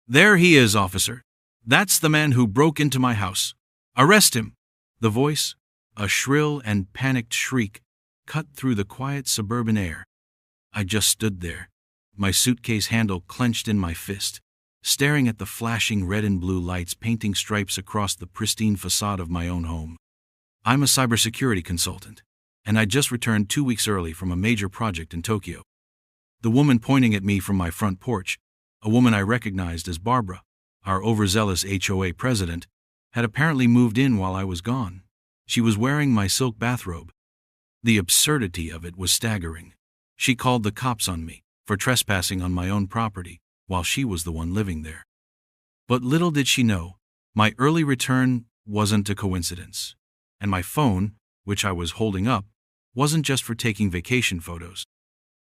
"There he is, officer. That's the man who broke into my house. Arrest him." The voice, a shrill and panicked shriek, cut through the quiet suburban air. I just stood there, my suitcase handle clenched in my fist, staring at the flashing red and blue lights painting stripes across the pristine facade of my own home. I'm a cybersecurity consultant, and I just returned 2 weeks early from a major project in Tokyo. The woman pointing at me from my front porch, a woman I recognized as Barbara, our overzealous HOA president, had apparently moved in while I was gone. She was wearing my silk bathrobe. The absurdity of it was staggering. She called the cops on me for trespassing on my own property while she was the one living there. But little did she know, my early return wasn't a coincidence. And my phone, which I was holding up, wasn't just for taking vacation photos.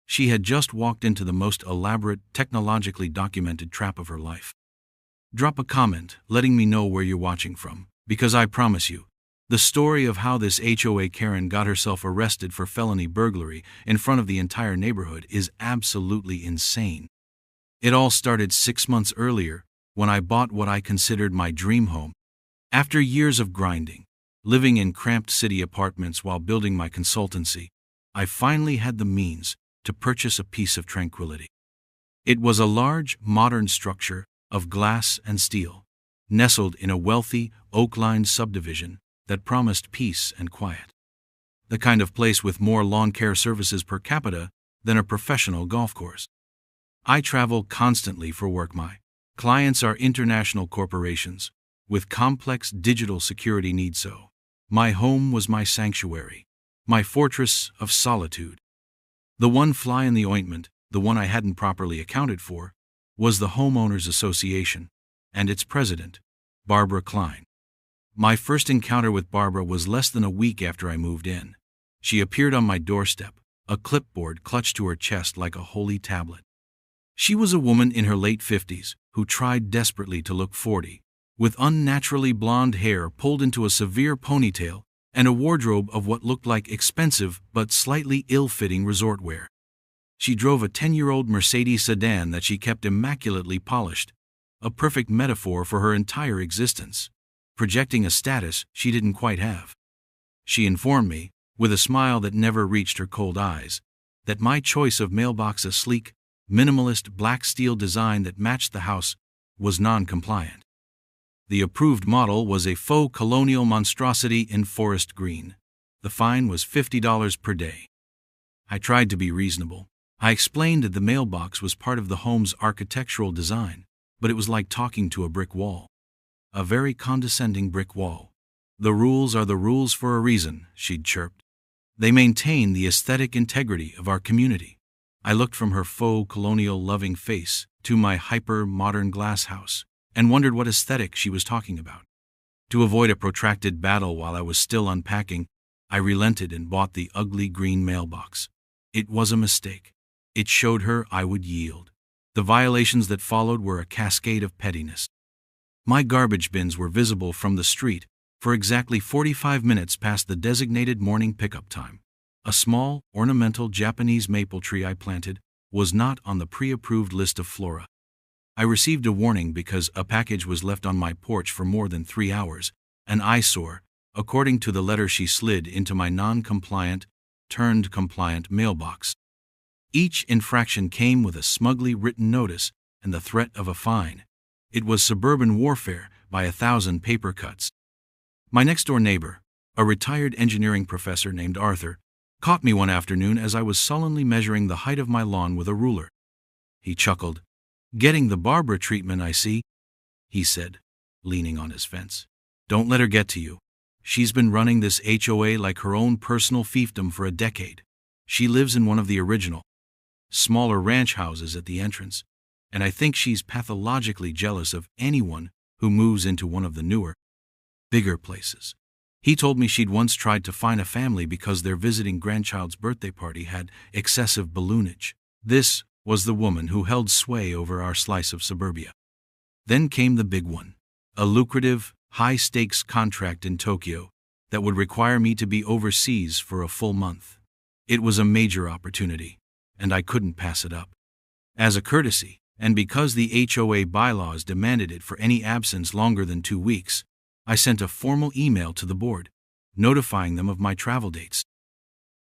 She had just walked into the most elaborate, technologically documented trap of her life. Drop a comment letting me know where you're watching from, because I promise you, the story of how this HOA Karen got herself arrested for felony burglary in front of the entire neighborhood is absolutely insane. It all started 6 months earlier, when I bought what I considered my dream home. After years of grinding, living in cramped city apartments while building my consultancy, I finally had the means to purchase a piece of tranquility. It was a large, modern structure of glass and steel, nestled in a wealthy, oak-lined subdivision that promised peace and quiet. The kind of place with more lawn care services per capita than a professional golf course. I travel constantly for work. My clients are international corporations with complex digital security needs, so my home was my sanctuary, my fortress of solitude. The one fly in the ointment, the one I hadn't properly accounted for, was the Homeowners Association and its president, Barbara Klein. My first encounter with Barbara was less than a week after I moved in. She appeared on my doorstep, a clipboard clutched to her chest like a holy tablet. She was a woman in her late 50s who tried desperately to look 40, with unnaturally blonde hair pulled into a severe ponytail and a wardrobe of what looked like expensive but slightly ill-fitting resort wear. She drove a 10-year-old Mercedes sedan that she kept immaculately polished, a perfect metaphor for her entire existence, projecting a status she didn't quite have. She informed me, with a smile that never reached her cold eyes, that my choice of mailbox, a sleek, minimalist black steel design that matched the house, was non-compliant. The approved model was a faux colonial monstrosity in forest green. The fine was $50 per day. I tried to be reasonable. I explained that the mailbox was part of the home's architectural design, but it was like talking to a brick wall. A very condescending brick wall. "The rules are the rules for a reason," she'd chirped. "They maintain the aesthetic integrity of our community." I looked from her faux colonial loving face to my hyper-modern glass house and wondered what aesthetic she was talking about. To avoid a protracted battle while I was still unpacking, I relented and bought the ugly green mailbox. It was a mistake. It showed her I would yield. The violations that followed were a cascade of pettiness. My garbage bins were visible from the street for exactly 45 minutes past the designated morning pickup time. A small, ornamental Japanese maple tree I planted was not on the pre-approved list of flora. I received a warning because a package was left on my porch for more than 3 hours, an eyesore, according to the letter she slid into my non-compliant, turned compliant mailbox. Each infraction came with a smugly written notice and the threat of a fine. It was suburban warfare by 1,000 paper cuts. My next-door neighbor, a retired engineering professor named Arthur, caught me one afternoon as I was sullenly measuring the height of my lawn with a ruler. He chuckled. "Getting the Barbara treatment, I see," he said, leaning on his fence. "Don't let her get to you. She's been running this HOA like her own personal fiefdom for a decade. She lives in one of the original, smaller ranch houses at the entrance, and I think she's pathologically jealous of anyone who moves into one of the newer, bigger places." He told me she'd once tried to fine a family because their visiting grandchild's birthday party had excessive balloonage. This was the woman who held sway over our slice of suburbia. Then came the big one, a lucrative, high-stakes contract in Tokyo that would require me to be overseas for a full month. It was a major opportunity, and I couldn't pass it up. As a courtesy, and because the HOA bylaws demanded it for any absence longer than 2 weeks, I sent a formal email to the board, notifying them of my travel dates.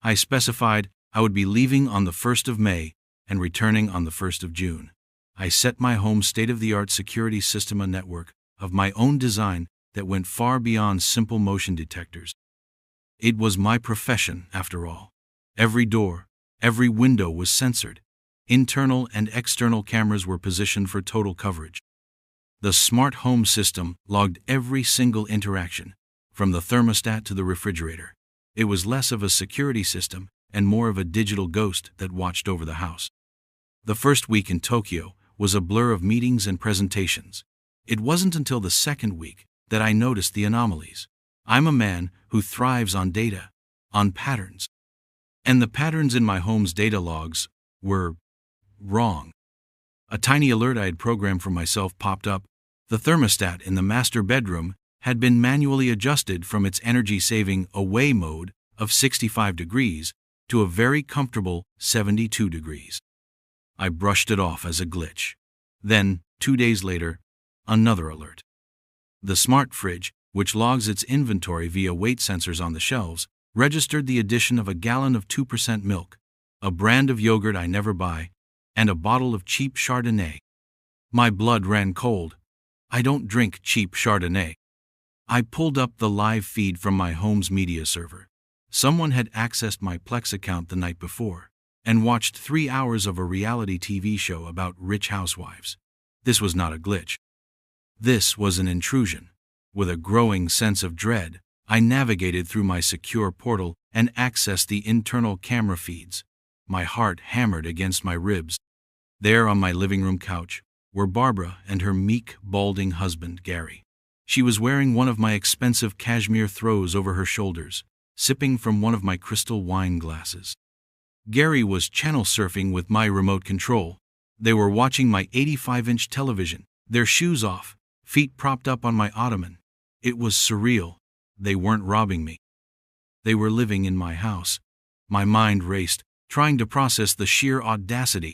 I specified I would be leaving on the 1st of May and returning on the 1st of June. I set my home state-of-the-art security system, a network of my own design that went far beyond simple motion detectors. It was my profession, after all. Every door, every window was censored. Internal and external cameras were positioned for total coverage. The smart home system logged every single interaction, from the thermostat to the refrigerator. It was less of a security system and more of a digital ghost that watched over the house. The first week in Tokyo was a blur of meetings and presentations. It wasn't until the second week that I noticed the anomalies. I'm a man who thrives on data, on patterns. And the patterns in my home's data logs were wrong. A tiny alert I had programmed for myself popped up. The thermostat in the master bedroom had been manually adjusted from its energy-saving away mode of 65 degrees to a very comfortable 72 degrees. I brushed it off as a glitch. Then, 2 days later, another alert. The smart fridge, which logs its inventory via weight sensors on the shelves, registered the addition of a gallon of 2% milk, a brand of yogurt I never buy, and a bottle of cheap Chardonnay. My blood ran cold. I don't drink cheap Chardonnay. I pulled up the live feed from my home's media server. Someone had accessed my Plex account the night before and watched 3 hours of a reality TV show about rich housewives. This was not a glitch. This was an intrusion. With a growing sense of dread, I navigated through my secure portal and accessed the internal camera feeds. My heart hammered against my ribs. There on my living room couch were Barbara and her meek, balding husband, Gary. She was wearing one of my expensive cashmere throws over her shoulders, sipping from one of my crystal wine glasses. Gary was channel surfing with my remote control. They were watching my 85-inch television, their shoes off, feet propped up on my ottoman. It was surreal. They weren't robbing me. They were living in my house. My mind raced, trying to process the sheer audacity.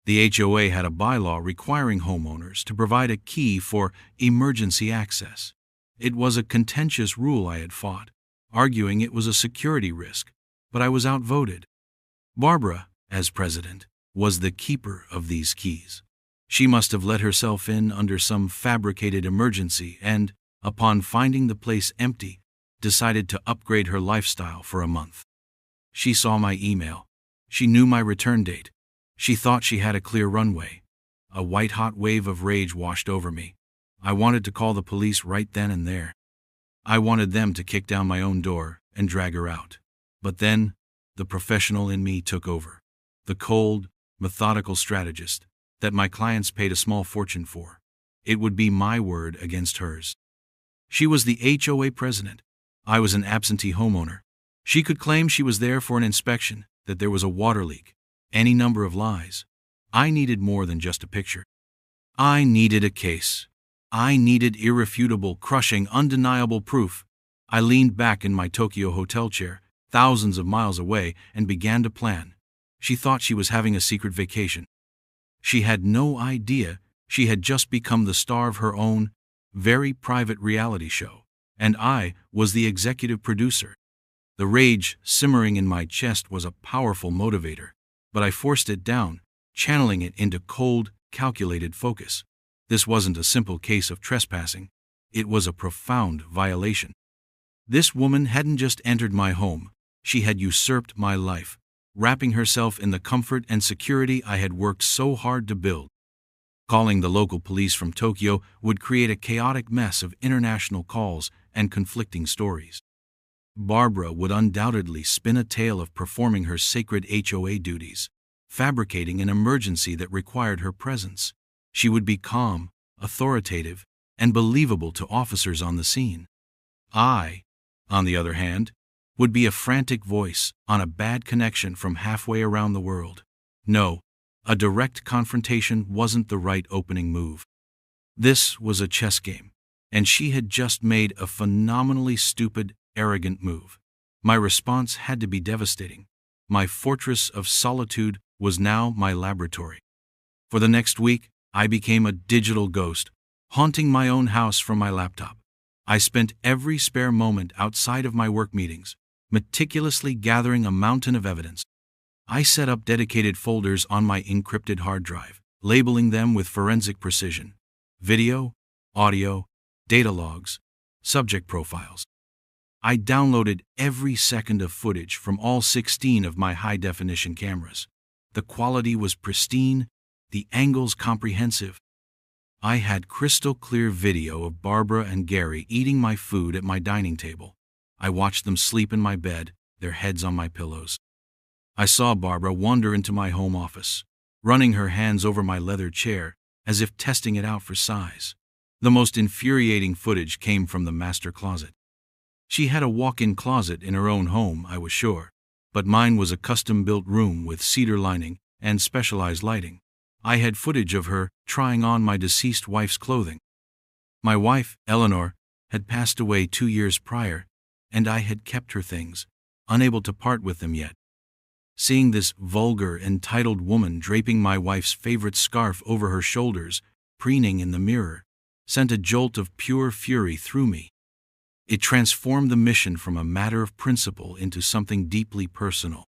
The HOA had a bylaw requiring homeowners to provide a key for emergency access. It was a contentious rule I had fought, arguing it was a security risk, but I was outvoted. Barbara, as president, was the keeper of these keys. She must have let herself in under some fabricated emergency and, upon finding the place empty, decided to upgrade her lifestyle for a month. She saw my email. She knew my return date. She thought she had a clear runway. A white-hot wave of rage washed over me. I wanted to call the police right then and there. I wanted them to kick down my own door and drag her out. But then, the professional in me took over. The cold, methodical strategist that my clients paid a small fortune for. It would be my word against hers. She was the HOA president. I was an absentee homeowner. She could claim she was there for an inspection, that there was a water leak, any number of lies. I needed more than just a picture. I needed a case. I needed irrefutable, crushing, undeniable proof. I leaned back in my Tokyo hotel chair, thousands of miles away, and began to plan. She thought she was having a secret vacation. She had no idea she had just become the star of her own, very private reality show, and I was the executive producer. The rage simmering in my chest was a powerful motivator, but I forced it down, channeling it into cold, calculated focus. This wasn't a simple case of trespassing. It was a profound violation. This woman hadn't just entered my home. She had usurped my life, wrapping herself in the comfort and security I had worked so hard to build. Calling the local police from Tokyo would create a chaotic mess of international calls and conflicting stories. Barbara would undoubtedly spin a tale of performing her sacred HOA duties, fabricating an emergency that required her presence. She would be calm, authoritative, and believable to officers on the scene. I, on the other hand, would be a frantic voice on a bad connection from halfway around the world. No, a direct confrontation wasn't the right opening move. This was a chess game, and she had just made a phenomenally stupid, arrogant move. My response had to be devastating. My fortress of solitude was now my laboratory. For the next week, I became a digital ghost, haunting my own house from my laptop. I spent every spare moment outside of my work meetings, meticulously gathering a mountain of evidence. I set up dedicated folders on my encrypted hard drive, labeling them with forensic precision: video, audio, data logs, subject profiles. I downloaded every second of footage from all 16 of my high-definition cameras. The quality was pristine, the angles comprehensive. I had crystal-clear video of Barbara and Gary eating my food at my dining table. I watched them sleep in my bed, their heads on my pillows. I saw Barbara wander into my home office, running her hands over my leather chair as if testing it out for size. The most infuriating footage came from the master closet. She had a walk-in closet in her own home, I was sure, but mine was a custom-built room with cedar lining and specialized lighting. I had footage of her trying on my deceased wife's clothing. My wife, Eleanor, had passed away 2 years prior, and I had kept her things, unable to part with them yet. Seeing this vulgar, entitled woman draping my wife's favorite scarf over her shoulders, preening in the mirror, sent a jolt of pure fury through me. It transformed the mission from a matter of principle into something deeply personal.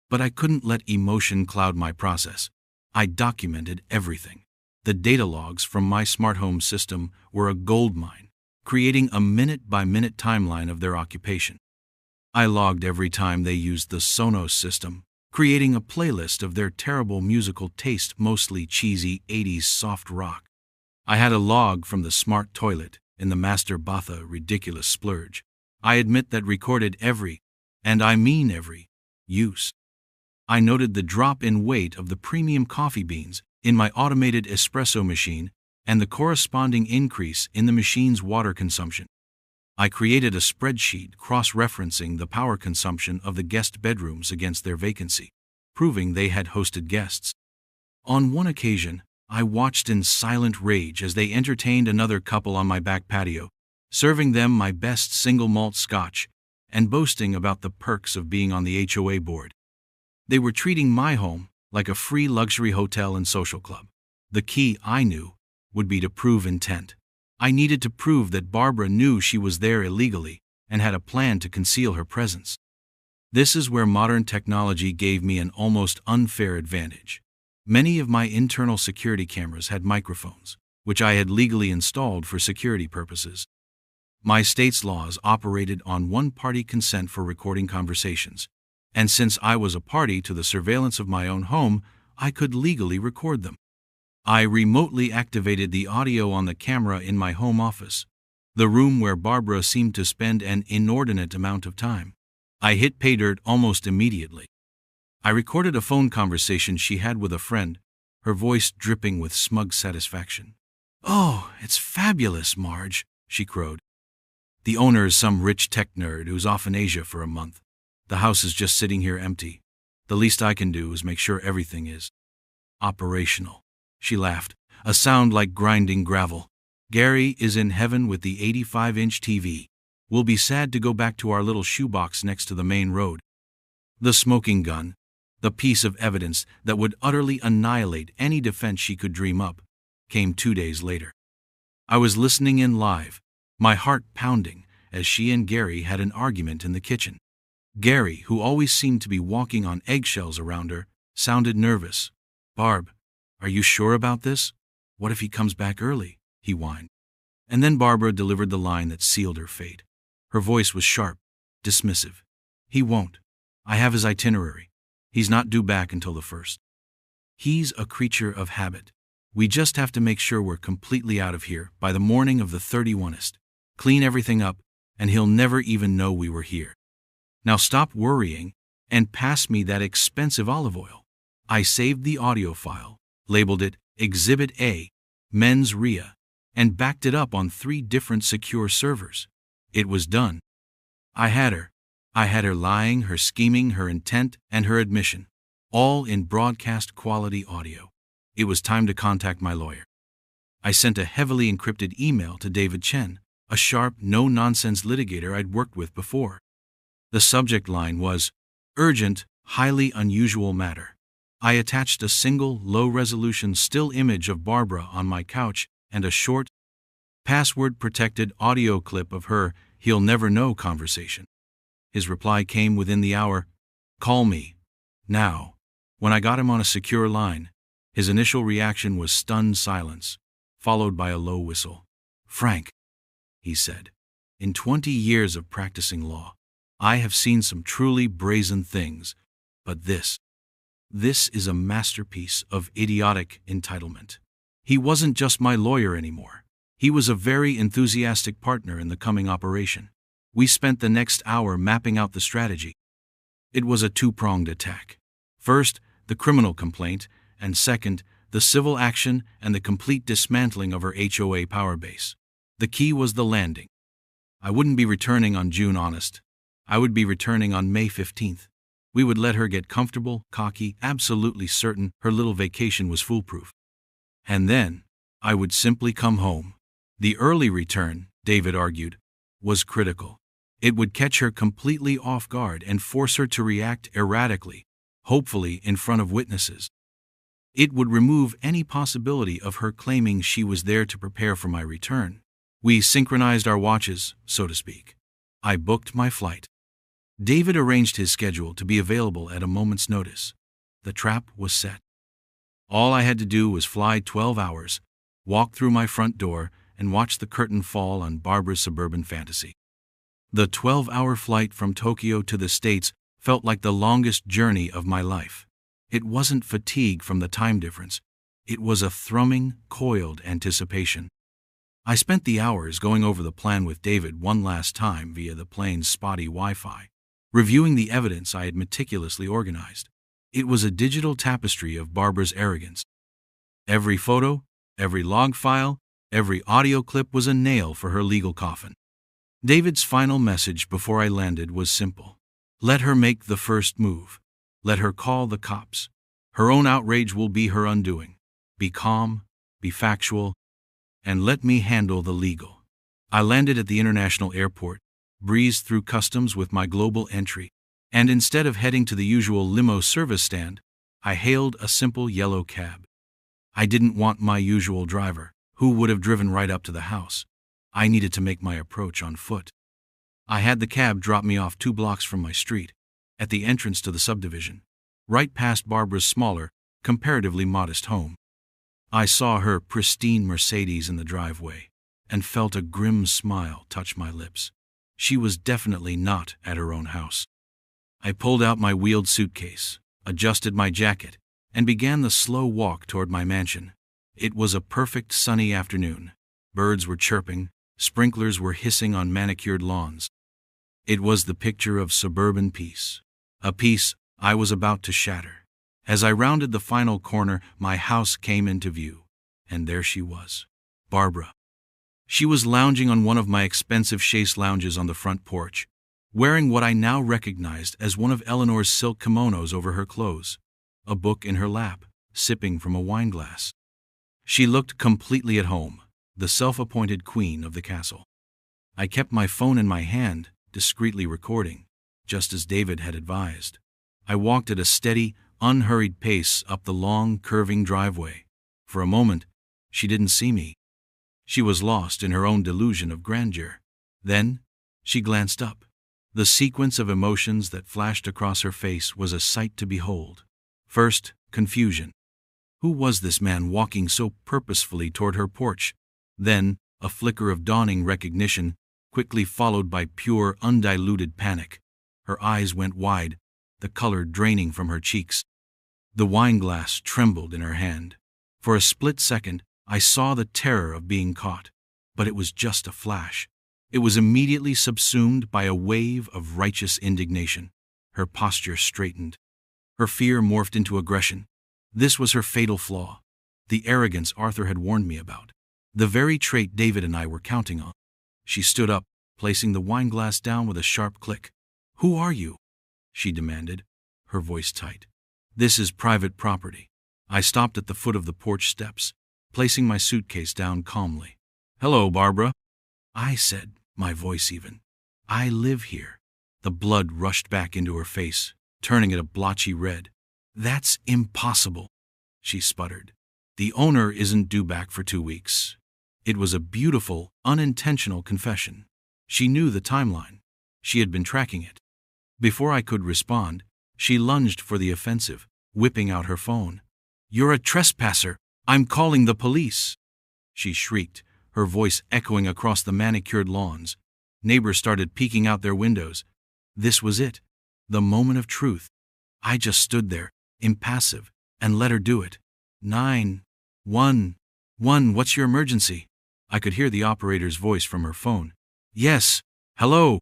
But I couldn't let emotion cloud my process. I documented everything. The data logs from my smart home system were a goldmine, creating a minute-by-minute timeline of their occupation. I logged every time they used the Sonos system, creating a playlist of their terrible musical taste, mostly cheesy 80s soft rock. I had a log from the smart toilet in the master bath, a ridiculous splurge. I admit that recorded every, and I mean every, use. I noted the drop in weight of the premium coffee beans in my automated espresso machine and the corresponding increase in the machine's water consumption. I created a spreadsheet cross-referencing the power consumption of the guest bedrooms against their vacancy, proving they had hosted guests. On one occasion, I watched in silent rage as they entertained another couple on my back patio, serving them my best single malt scotch and boasting about the perks of being on the HOA board. They were treating my home like a free luxury hotel and social club. The key, I knew, would be to prove intent. I needed to prove that Barbara knew she was there illegally and had a plan to conceal her presence. This is where modern technology gave me an almost unfair advantage. Many of my internal security cameras had microphones, which I had legally installed for security purposes. My state's laws operated on one-party consent for recording conversations, and since I was a party to the surveillance of my own home, I could legally record them. I remotely activated the audio on the camera in my home office, the room where Barbara seemed to spend an inordinate amount of time. I hit pay dirt almost immediately. I recorded a phone conversation she had with a friend, her voice dripping with smug satisfaction. "Oh, it's fabulous, Marge," she crowed. "The owner is some rich tech nerd who's off in Asia for a month. The house is just sitting here empty. The least I can do is make sure everything is operational." She laughed, a sound like grinding gravel. "Gary is in heaven with the 85-inch TV. We'll be sad to go back to our little shoebox next to the main road." The smoking gun, the piece of evidence that would utterly annihilate any defense she could dream up, came 2 days later. I was listening in live, my heart pounding, as she and Gary had an argument in the kitchen. Gary, who always seemed to be walking on eggshells around her, sounded nervous. "Barb, are you sure about this? What if he comes back early?" he whined. And then Barbara delivered the line that sealed her fate. Her voice was sharp, dismissive. "He won't. I have his itinerary. He's not due back until the 1st. He's a creature of habit. We just have to make sure we're completely out of here by the morning of the 31st. Clean everything up, and he'll never even know we were here. Now stop worrying and pass me that expensive olive oil." I saved the audio file, labeled it Exhibit A, Mens Rea, and backed it up on 3 different secure servers. It was done. I had her. I had her lying, her scheming, her intent, and her admission, all in broadcast-quality audio. It was time to contact my lawyer. I sent a heavily encrypted email to David Chen, a sharp, no-nonsense litigator I'd worked with before. The subject line was, "Urgent, highly unusual matter. I attached a single, low-resolution still image of Barbara on my couch and a short, password-protected audio clip of her "he'll never know" conversation. His reply came within the hour. "Call me. Now." When I got him on a secure line, his initial reaction was stunned silence, followed by a low whistle. "Frank," he said, "in 20 years of practicing law, I have seen some truly brazen things, but this is a masterpiece of idiotic entitlement." He wasn't just my lawyer anymore. He was a very enthusiastic partner in the coming operation. We spent the next hour mapping out the strategy. It was a two-pronged attack. First, the criminal complaint, and second, the civil action and the complete dismantling of her HOA power base. The key was the landing. I wouldn't be returning on June honest. I would be returning on May 15th. We would let her get comfortable, cocky, absolutely certain her little vacation was foolproof. And then, I would simply come home. The early return, David argued, was critical. It would catch her completely off guard and force her to react erratically, hopefully in front of witnesses. It would remove any possibility of her claiming she was there to prepare for my return. We synchronized our watches, so to speak. I booked my flight. David arranged his schedule to be available at a moment's notice. The trap was set. All I had to do was fly 12 hours, walk through my front door, and watch the curtain fall on Barbara's suburban fantasy. The 12-hour flight from Tokyo to the States felt like the longest journey of my life. It wasn't fatigue from the time difference. It was a thrumming, coiled anticipation. I spent the hours going over the plan with David one last time via the plane's spotty Wi-Fi, reviewing the evidence I had meticulously organized. It was a digital tapestry of Barbara's arrogance. Every photo, every log file, every audio clip was a nail for her legal coffin. David's final message before I landed was simple. Let her make the first move. Let her call the cops. Her own outrage will be her undoing. Be calm, be factual, and let me handle the legal. I landed at the international airport, breezed through customs with my global entry, and instead of heading to the usual limo service stand, I hailed a simple yellow cab. I didn't want my usual driver, who would have driven right up to the house. I needed to make my approach on foot. I had the cab drop me off 2 blocks from my street, at the entrance to the subdivision, right past Barbara's smaller, comparatively modest home. I saw her pristine Mercedes in the driveway, and felt a grim smile touch my lips. She was definitely not at her own house. I pulled out my wheeled suitcase, adjusted my jacket, and began the slow walk toward my mansion. It was a perfect sunny afternoon. Birds were chirping, sprinklers were hissing on manicured lawns. It was the picture of suburban peace, a peace I was about to shatter. As I rounded the final corner, my house came into view, and there she was, Barbara. She was lounging on one of my expensive chaise lounges on the front porch, wearing what I now recognized as one of Eleanor's silk kimonos over her clothes, a book in her lap, sipping from a wine glass. She looked completely at home, the self-appointed queen of the castle. I kept my phone in my hand, discreetly recording, just as David had advised. I walked at a steady, unhurried pace up the long, curving driveway. For a moment, she didn't see me. She was lost in her own delusion of grandeur. Then, she glanced up. The sequence of emotions that flashed across her face was a sight to behold. First, confusion. Who was this man walking so purposefully toward her porch? Then, a flicker of dawning recognition, quickly followed by pure, undiluted panic. Her eyes went wide, the color draining from her cheeks. The wine glass trembled in her hand. For a split second, I saw the terror of being caught, but it was just a flash. It was immediately subsumed by a wave of righteous indignation. Her posture straightened. Her fear morphed into aggression. This was her fatal flaw, the arrogance Arthur had warned me about, the very trait David and I were counting on. She stood up, placing the wine glass down with a sharp click. "Who are you?" she demanded, her voice tight. "This is private property." I stopped at the foot of the porch steps, placing my suitcase down calmly. "Hello, Barbara," I said, my voice even. "I live here." The blood rushed back into her face, turning it a blotchy red. "That's impossible," she sputtered. "The owner isn't due back for 2 weeks." It was a beautiful, unintentional confession. She knew the timeline. She had been tracking it. Before I could respond, she lunged for the offensive, whipping out her phone. "You're a trespasser! I'm calling the police!" she shrieked, her voice echoing across the manicured lawns. Neighbors started peeking out their windows. This was it, the moment of truth. I just stood there, impassive, and let her do it. 911, what's your emergency? I could hear the operator's voice from her phone. Yes, hello.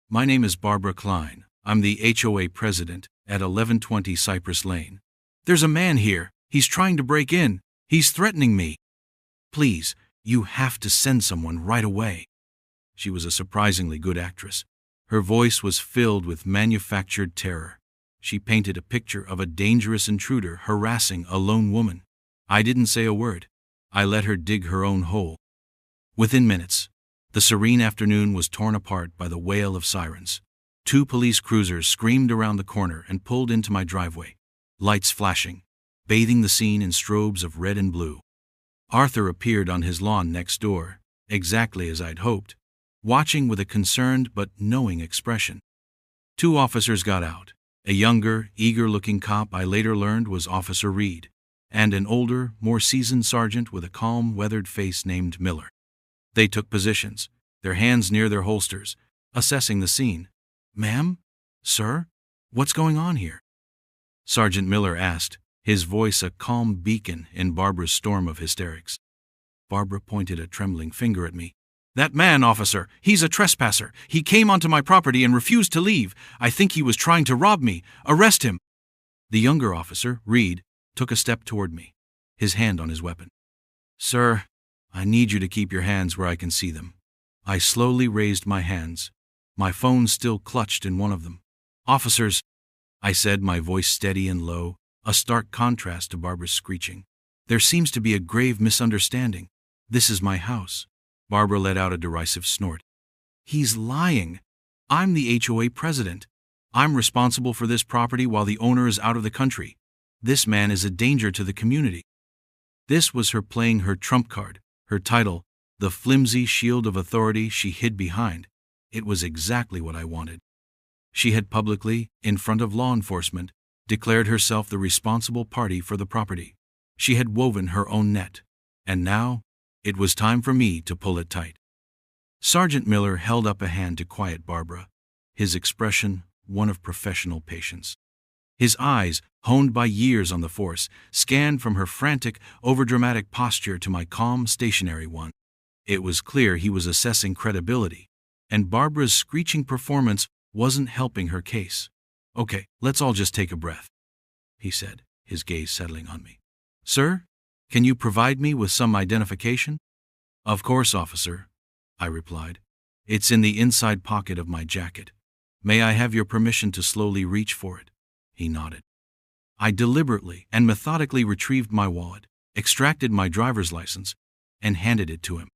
My name is Barbara Klein. I'm the HOA president at 1120 Cypress Lane. There's a man here. He's trying to break in. He's threatening me. Please, you have to send someone right away. She was a surprisingly good actress. Her voice was filled with manufactured terror. She painted a picture of a dangerous intruder harassing a lone woman. I didn't say a word. I let her dig her own hole. Within minutes, the serene afternoon was torn apart by the wail of sirens. 2 police cruisers screamed around the corner and pulled into my driveway, lights flashing, bathing the scene in strobes of red and blue. Arthur appeared on his lawn next door, exactly as I'd hoped, watching with a concerned but knowing expression. 2 officers got out. A younger, eager-looking cop I later learned was Officer Reed, and an older, more seasoned sergeant with a calm, weathered face named Miller. They took positions, their hands near their holsters, assessing the scene. "Ma'am? Sir? What's going on here?" Sergeant Miller asked, his voice a calm beacon in Barbara's storm of hysterics. Barbara pointed a trembling finger at me. "That man, officer, he's a trespasser. He came onto my property and refused to leave. I think he was trying to rob me. Arrest him." The younger officer, Reed, took a step toward me, his hand on his weapon. "Sir, I need you to keep your hands where I can see them." I slowly raised my hands, my phone still clutched in one of them. "Officers," I said, my voice steady and low, a stark contrast to Barbara's screeching. "There seems to be a grave misunderstanding. This is my house." Barbara let out a derisive snort. "He's lying. I'm the HOA president. I'm responsible for this property while the owner is out of the country. This man is a danger to the community." This was her playing her trump card, her title, the flimsy shield of authority she hid behind. It was exactly what I wanted. She had publicly, in front of law enforcement, declared herself the responsible party for the property. She had woven her own net, and now it was time for me to pull it tight. Sergeant Miller held up a hand to quiet Barbara, his expression one of professional patience. His eyes, honed by years on the force, scanned from her frantic, overdramatic posture to my calm, stationary one. It was clear he was assessing credibility, and Barbara's screeching performance wasn't helping her case. "Okay, let's all just take a breath," he said, his gaze settling on me. "Sir, can you provide me with some identification?" "Of course, officer," I replied. "It's in the inside pocket of my jacket. May I have your permission to slowly reach for it?" He nodded. I deliberately and methodically retrieved my wallet, extracted my driver's license, and handed it to him.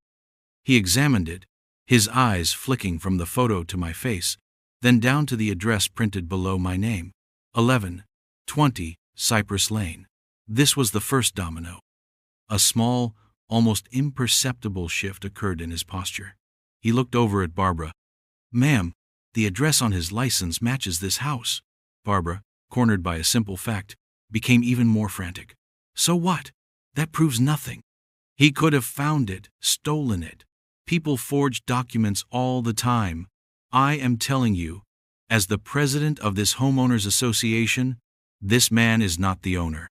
He examined it, his eyes flicking from the photo to my face, then down to the address printed below my name, 1120 Cypress Lane. This was the first domino. A small, almost imperceptible shift occurred in his posture. He looked over at Barbara. "Ma'am, the address on his license matches this house." Barbara, cornered by a simple fact, became even more frantic. "So what? That proves nothing. He could have found it, stolen it. People forge documents all the time. I am telling you, as the president of this homeowners association, this man is not the owner."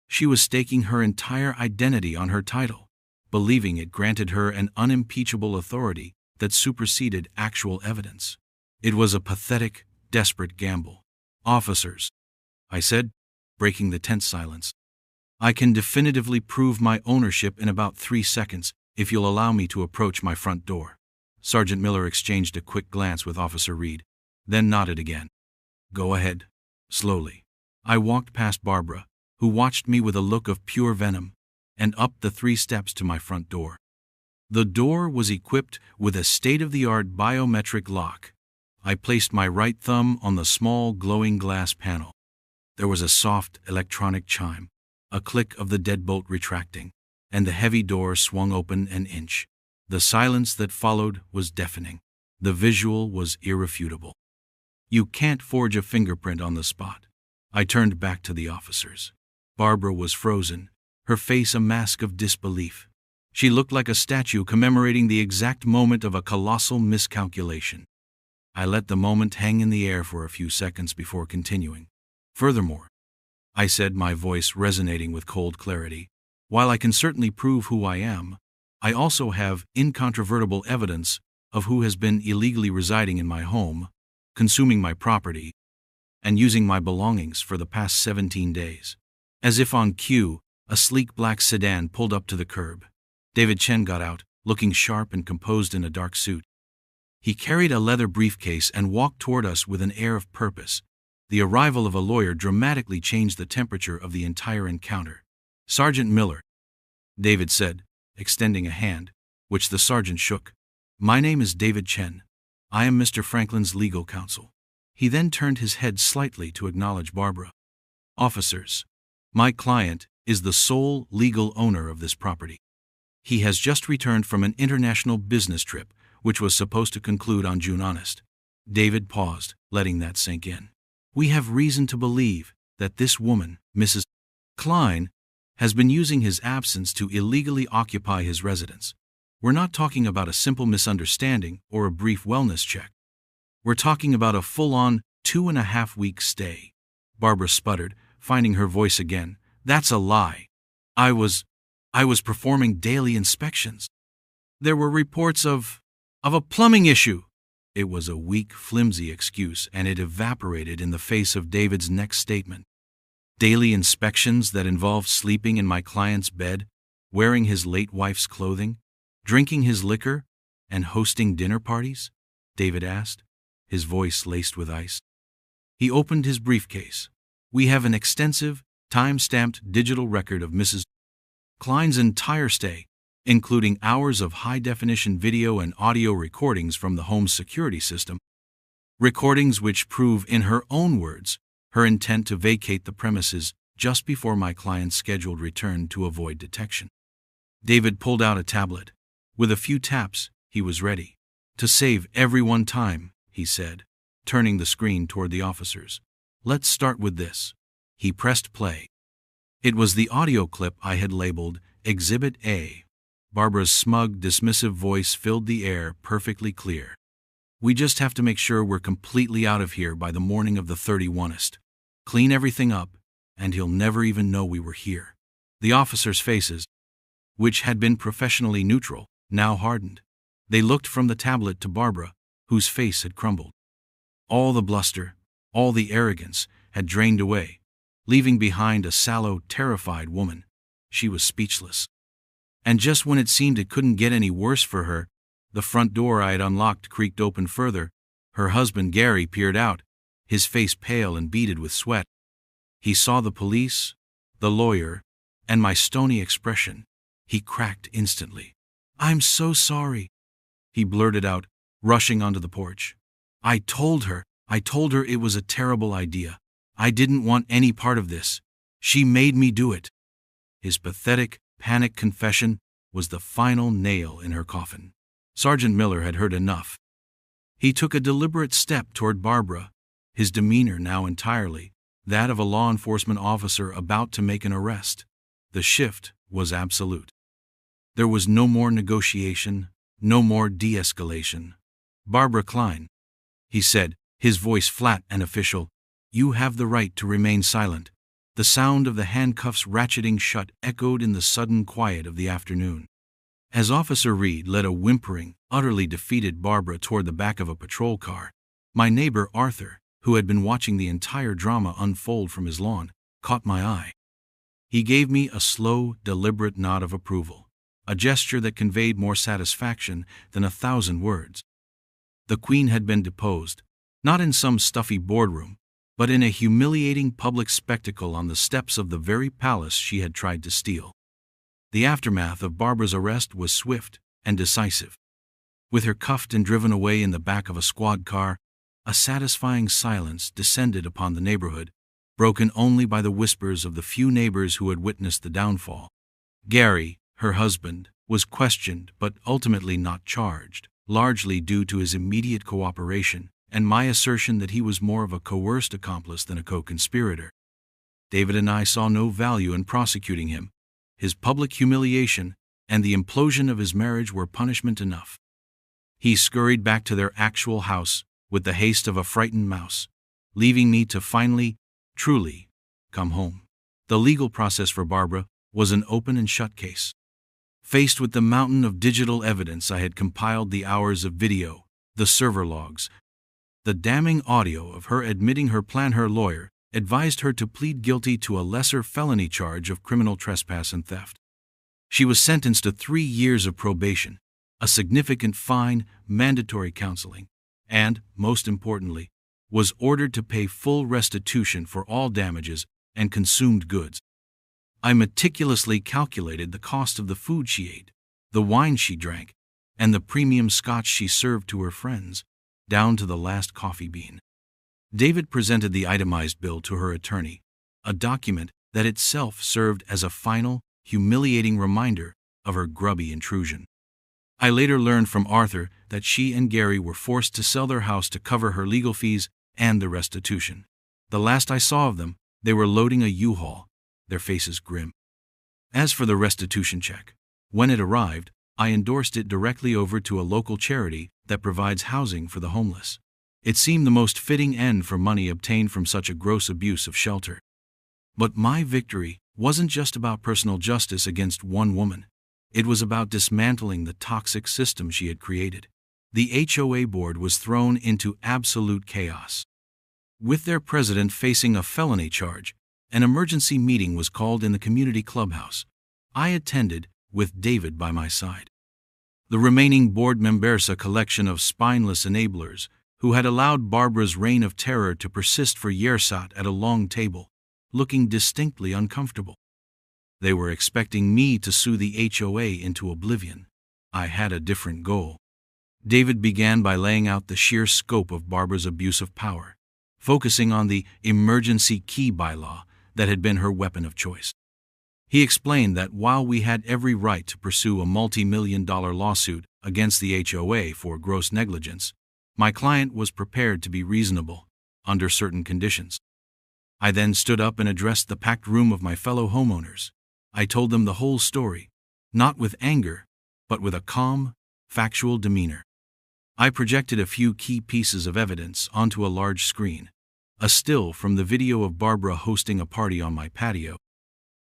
She was staking her entire identity on her title, believing it granted her an unimpeachable authority that superseded actual evidence. It was a pathetic, desperate gamble. "Officers," I said, breaking the tense silence, "I can definitively prove my ownership in about 3 seconds if you'll allow me to approach my front door." Sergeant Miller exchanged a quick glance with Officer Reed, then nodded again. "Go ahead." Slowly, I walked past Barbara, who watched me with a look of pure venom, and up the 3 steps to my front door. The door was equipped with a state-of-the-art biometric lock. I placed my right thumb on the small glowing glass panel. There was a soft electronic chime, a click of the deadbolt retracting, and the heavy door swung open an inch. The silence that followed was deafening. The visual was irrefutable. You can't forge a fingerprint on the spot. I turned back to the officers. Barbara was frozen, her face a mask of disbelief. She looked like a statue commemorating the exact moment of a colossal miscalculation. I let the moment hang in the air for a few seconds before continuing. Furthermore, I said, my voice resonating with cold clarity, while I can certainly prove who I am, I also have incontrovertible evidence of who has been illegally residing in my home, consuming my property, and using my belongings for the past 17 days. As if on cue, a sleek black sedan pulled up to the curb. David Chen got out, looking sharp and composed in a dark suit. He carried a leather briefcase and walked toward us with an air of purpose. The arrival of a lawyer dramatically changed the temperature of the entire encounter. "Sergeant Miller," David said, extending a hand, which the sergeant shook. "My name is David Chen. I am Mr. Franklin's legal counsel." He then turned his head slightly to acknowledge Barbara. "Officers, my client is the sole legal owner of this property. He has just returned from an international business trip, which was supposed to conclude on June honest." David paused, letting that sink in. "We have reason to believe that this woman, Mrs. Klein, has been using his absence to illegally occupy his residence. We're not talking about a simple misunderstanding or a brief wellness check. We're talking about a full-on 2.5-week stay." Barbara sputtered, finding her voice again. "That's a lie. I was performing daily inspections. There were reports of a plumbing issue." It was a weak, flimsy excuse, and it evaporated in the face of David's next statement. "Daily inspections that involved sleeping in my client's bed, wearing his late wife's clothing, drinking his liquor, and hosting dinner parties?" David asked, his voice laced with ice. He opened his briefcase. "We have an extensive, time-stamped digital record of Mrs. Klein's entire stay, including hours of high-definition video and audio recordings from the home's security system, recordings which prove, in her own words, her intent to vacate the premises just before my client's scheduled return to avoid detection." David pulled out a tablet. With a few taps, he was ready. "To save everyone time," he said, turning the screen toward the officers. "Let's start with this." He pressed play. It was the audio clip I had labeled Exhibit A. Barbara's smug, dismissive voice filled the air, perfectly clear. "We just have to make sure we're completely out of here by the morning of the 31st. Clean everything up, and he'll never even know we were here." The officers' faces, which had been professionally neutral, now hardened. They looked from the tablet to Barbara, whose face had crumbled. All the bluster, all the arrogance, had drained away, leaving behind a sallow, terrified woman. She was speechless. And just when it seemed it couldn't get any worse for her, the front door I had unlocked creaked open further. Her husband Gary peered out, his face pale and beaded with sweat. He saw the police, the lawyer, and my stony expression. He cracked instantly. "I'm so sorry," he blurted out, rushing onto the porch. I told her it was a terrible idea. I didn't want any part of this. She made me do it." His pathetic, panicked confession was the final nail in her coffin. Sergeant Miller had heard enough. He took a deliberate step toward Barbara, his demeanor now entirely that of a law enforcement officer about to make an arrest. The shift was absolute. There was no more negotiation, no more de-escalation. "Barbara Klein," he said, his voice flat and official, "you have the right to remain silent." The sound of the handcuffs ratcheting shut echoed in the sudden quiet of the afternoon. As Officer Reed led a whimpering, utterly defeated Barbara toward the back of a patrol car, my neighbor Arthur, who had been watching the entire drama unfold from his lawn, caught my eye. He gave me a slow, deliberate nod of approval, a gesture that conveyed more satisfaction than 1,000 words. The Queen had been deposed, not in some stuffy boardroom, but in a humiliating public spectacle on the steps of the very palace she had tried to steal. The aftermath of Barbara's arrest was swift and decisive. With her cuffed and driven away in the back of a squad car, a satisfying silence descended upon the neighborhood, broken only by the whispers of the few neighbors who had witnessed the downfall. Gary, her husband, was questioned but ultimately not charged, largely due to his immediate cooperation and my assertion that he was more of a coerced accomplice than a co-conspirator. David and I saw no value in prosecuting him. His public humiliation and the implosion of his marriage were punishment enough. He scurried back to their actual house with the haste of a frightened mouse, leaving me to finally, truly, come home. The legal process for Barbara was an open and shut case. Faced with the mountain of digital evidence I had compiled, the hours of video, the server logs, the damning audio of her admitting her plan, her lawyer advised her to plead guilty to a lesser felony charge of criminal trespass and theft. She was sentenced to 3 years of probation, a significant fine, mandatory counseling, and, most importantly, was ordered to pay full restitution for all damages and consumed goods. I meticulously calculated the cost of the food she ate, the wine she drank, and the premium scotch she served to her friends, down to the last coffee bean. David presented the itemized bill to her attorney, a document that itself served as a final, humiliating reminder of her grubby intrusion. I later learned from Arthur that she and Gary were forced to sell their house to cover her legal fees and the restitution. The last I saw of them, they were loading a U-Haul, their faces grim. As for the restitution check, when it arrived, I endorsed it directly over to a local charity that provides housing for the homeless. It seemed the most fitting end for money obtained from such a gross abuse of shelter. But my victory wasn't just about personal justice against one woman. It was about dismantling the toxic system she had created. The HOA board was thrown into absolute chaos. With their president facing a felony charge, an emergency meeting was called in the community clubhouse. I attended, with David by my side. The remaining board members, a collection of spineless enablers who had allowed Barbara's reign of terror to persist for years, sat at a long table, looking distinctly uncomfortable. They were expecting me to sue the HOA into oblivion. I had a different goal. David began by laying out the sheer scope of Barbara's abuse of power, focusing on the emergency key bylaw that had been her weapon of choice. He explained that while we had every right to pursue a multi-million-dollar lawsuit against the HOA for gross negligence, my client was prepared to be reasonable under certain conditions. I then stood up and addressed the packed room of my fellow homeowners. I told them the whole story, not with anger, but with a calm, factual demeanor. I projected a few key pieces of evidence onto a large screen, a still from the video of Barbara hosting a party on my patio,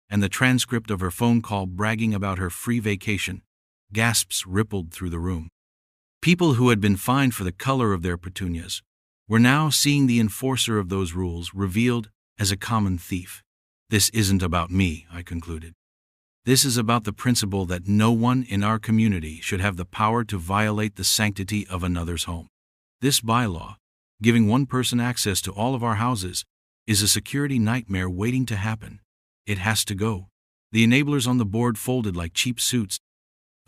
and the transcript of her phone call bragging about her free vacation. Gasps rippled through the room. People who had been fined for the color of their petunias were now seeing the enforcer of those rules revealed as a common thief. This isn't about me, I concluded. This is about the principle that no one in our community should have the power to violate the sanctity of another's home. This bylaw, giving one person access to all of our houses, is a security nightmare waiting to happen. It has to go. The enablers on the board folded like cheap suits.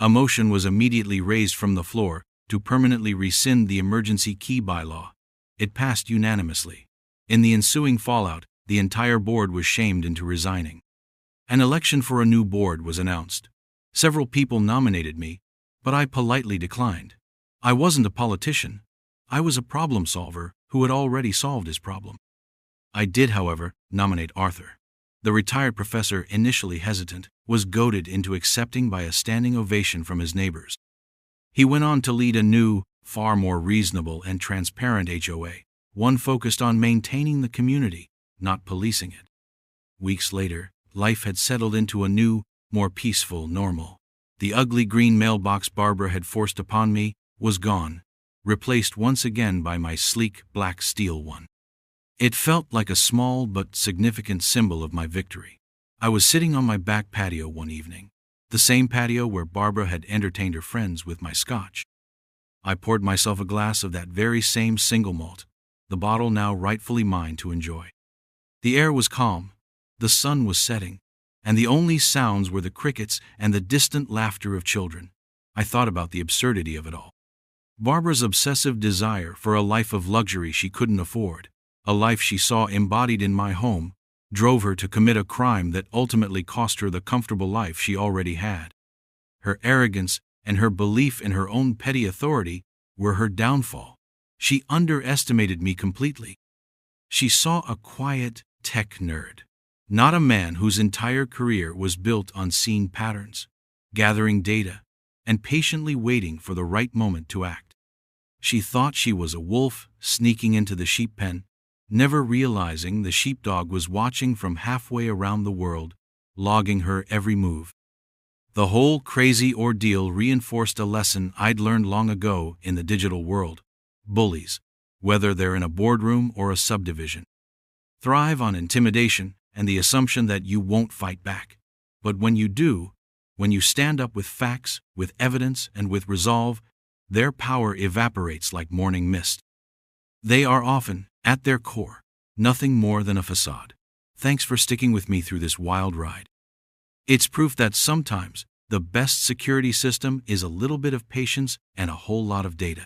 A motion was immediately raised from the floor to permanently rescind the emergency key bylaw. It passed unanimously. In the ensuing fallout, the entire board was shamed into resigning. An election for a new board was announced. Several people nominated me, but I politely declined. I wasn't a politician. I was a problem solver who had already solved his problem. I did, however, nominate Arthur. The retired professor, initially hesitant, was goaded into accepting by a standing ovation from his neighbors. He went on to lead a new, far more reasonable and transparent HOA, one focused on maintaining the community, not policing it. Weeks later, life had settled into a new, more peaceful normal. The ugly green mailbox Barbara had forced upon me was gone, replaced once again by my sleek black steel one. It felt like a small but significant symbol of my victory. I was sitting on my back patio one evening, the same patio where Barbara had entertained her friends with my scotch. I poured myself a glass of that very same single malt, the bottle now rightfully mine to enjoy. The air was calm, the sun was setting, and the only sounds were the crickets and the distant laughter of children. I thought about the absurdity of it all. Barbara's obsessive desire for a life of luxury she couldn't afford, a life she saw embodied in my home, drove her to commit a crime that ultimately cost her the comfortable life she already had. Her arrogance and her belief in her own petty authority were her downfall. She underestimated me completely. She saw a quiet tech nerd, not a man whose entire career was built on seeing patterns, gathering data, and patiently waiting for the right moment to act. She thought she was a wolf sneaking into the sheep pen, never realizing the sheepdog was watching from halfway around the world, logging her every move. The whole crazy ordeal reinforced a lesson I'd learned long ago in the digital world. Bullies, whether they're in a boardroom or a subdivision, thrive on intimidation and the assumption that you won't fight back. But when you do, when you stand up with facts, with evidence, and with resolve, their power evaporates like morning mist. They are often, at their core, nothing more than a facade. Thanks for sticking with me through this wild ride. It's proof that sometimes the best security system is a little bit of patience and a whole lot of data.